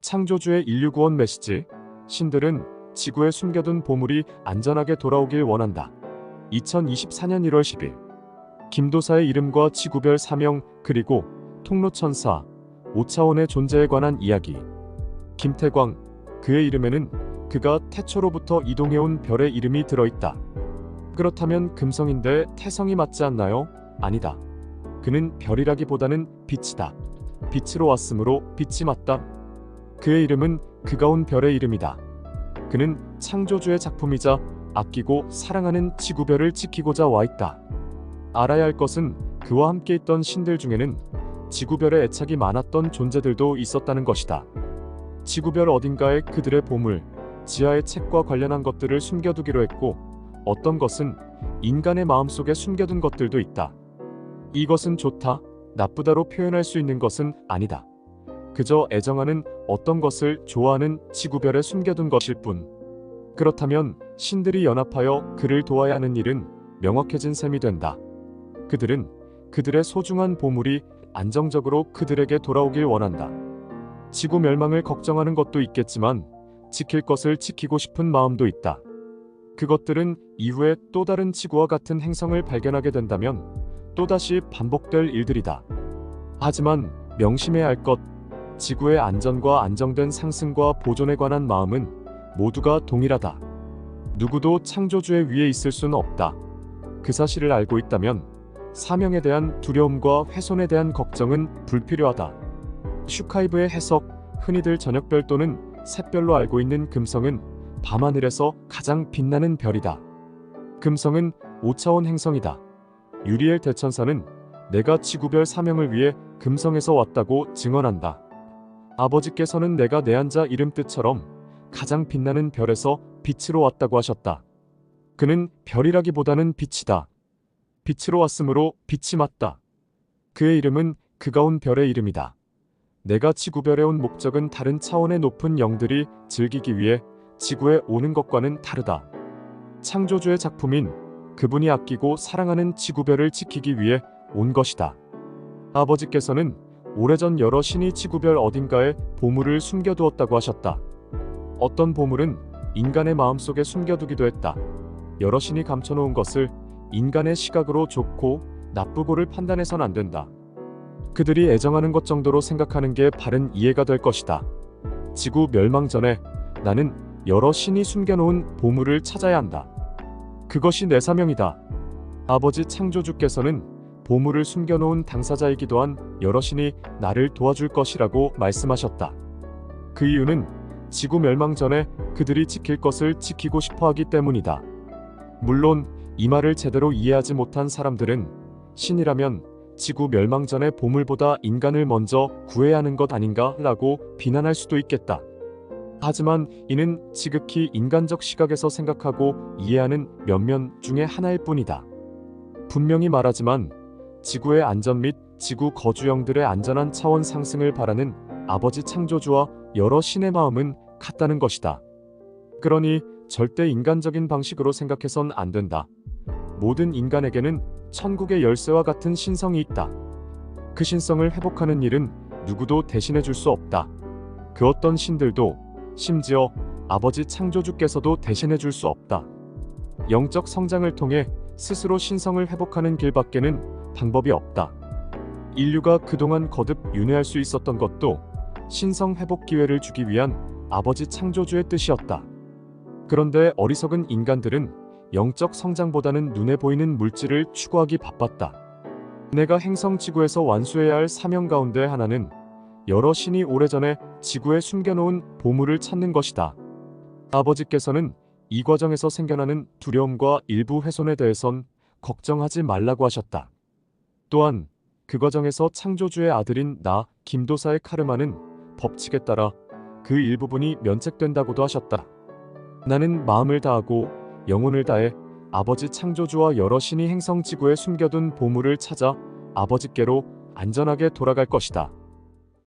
창조주의 인류구원 메시지. 신들은 지구에 숨겨둔 보물이 안전하게 돌아오길 원한다. 2024년 1월 10일 김도사의 이름과 지구별 사명 그리고 통로천사 5차원의 존재에 관한 이야기. 김태광, 그의 이름에는 그가 태초로부터 이동해온 별의 이름이 들어있다. 그렇다면 금성인데 태성이 맞지 않나요? 아니다. 그는 별이라기보다는 빛이다. 빛으로 왔으므로 빛이 맞다. 그의 이름은 그가 온 별의 이름이다. 그는 창조주의 작품이자 아끼고 사랑하는 지구별을 지키고자 와있다. 알아야 할 것은 그와 함께 있던 신들 중에는 지구별에 애착이 많았던 존재들도 있었다는 것이다. 지구별 어딘가에 그들의 보물, 지하의 책과 관련한 것들을 숨겨두기로 했고, 어떤 것은 인간의 마음속에 숨겨둔 것들도 있다. 이것은 좋다, 나쁘다로 표현할 수 있는 것은 아니다. 그저 애정하는 어떤 것을 좋아하는 지구별에 숨겨둔 것일 뿐. 그렇다면 신들이 연합하여 그를 도와야 하는 일은 명확해진 셈이 된다. 그들은 그들의 소중한 보물이 안정적으로 그들에게 돌아오길 원한다. 지구 멸망을 걱정하는 것도 있겠지만 지킬 것을 지키고 싶은 마음도 있다. 그것들은 이후에 또 다른 지구와 같은 행성을 발견하게 된다면 또다시 반복될 일들이다. 하지만 명심해야 할 것, 지구의 안전과 안정된 상승과 보존에 관한 마음은 모두가 동일하다. 누구도 창조주의 위에 있을 수는 없다. 그 사실을 알고 있다면 사명에 대한 두려움과 훼손에 대한 걱정은 불필요하다. 슈카이브의 해석, 흔히들 저녁별 또는 샛별로 알고 있는 금성은 밤하늘에서 가장 빛나는 별이다. 금성은 5차원 행성이다. 유리엘 대천사는 내가 지구별 사명을 위해 금성에서 왔다고 증언한다. 아버지께서는 내가 내한자 이름 뜻처럼 가장 빛나는 별에서 빛으로 왔다고 하셨다. 그는 별이라기보다는 빛이다. 빛으로 왔으므로 빛이 맞다. 그의 이름은 그가 온 별의 이름이다. 내가 지구별에 온 목적은 다른 차원의 높은 영들이 즐기기 위해 지구에 오는 것과는 다르다. 창조주의 작품인 그분이 아끼고 사랑하는 지구별을 지키기 위해 온 것이다. 아버지께서는 오래전 여러 신이 지구별 어딘가에 보물을 숨겨두었다고 하셨다. 어떤 보물은 인간의 마음속에 숨겨두기도 했다. 여러 신이 감춰놓은 것을 인간의 시각으로 좋고 나쁘고를 판단해선 안 된다. 그들이 애정하는 것 정도로 생각하는 게 바른 이해가 될 것이다. 지구 멸망 전에 나는 여러 신이 숨겨놓은 보물을 찾아야 한다. 그것이 내 사명이다. 아버지 창조주께서는 보물을 숨겨놓은 당사자이기도 한 여러 신이 나를 도와줄 것이라고 말씀하셨다. 그 이유는 지구 멸망 전에 그들이 지킬 것을 지키고 싶어 하기 때문이다. 물론 이 말을 제대로 이해하지 못한 사람들은 신이라면 지구 멸망 전에 보물보다 인간을 먼저 구해야 하는 것 아닌가 라고 비난할 수도 있겠다. 하지만 이는 지극히 인간적 시각에서 생각하고 이해하는 면면 중에 하나일 뿐이다. 분명히 말하지만 지구의 안전 및 지구 거주영들의 안전한 차원 상승을 바라는 아버지 창조주와 여러 신의 마음은 같다는 것이다. 그러니 절대 인간적인 방식으로 생각해선 안 된다. 모든 인간에게는 천국의 열쇠와 같은 신성이 있다. 그 신성을 회복하는 일은 누구도 대신해 줄 수 없다. 그 어떤 신들도 심지어 아버지 창조주께서도 대신해 줄 수 없다. 영적 성장을 통해 스스로 신성을 회복하는 길밖에는 방법이 없다. 인류가 그동안 거듭 윤회할 수 있었던 것도 신성 회복 기회를 주기 위한 아버지 창조주의 뜻이었다. 그런데 어리석은 인간들은 영적 성장보다는 눈에 보이는 물질을 추구하기 바빴다. 내가 행성 지구에서 완수해야 할 사명 가운데 하나는 여러 신이 오래전에 지구에 숨겨놓은 보물을 찾는 것이다. 아버지께서는 이 과정에서 생겨나는 두려움과 일부 훼손에 대해선 걱정하지 말라고 하셨다. 또한 그 과정에서 창조주의 아들인 나 김도사의 카르마는 법칙에 따라 그 일부분이 면책된다고도 하셨다. 나는 마음을 다하고 영혼을 다해 아버지 창조주와 여러 신이 행성 지구에 숨겨둔 보물을 찾아 아버지께로 안전하게 돌아갈 것이다.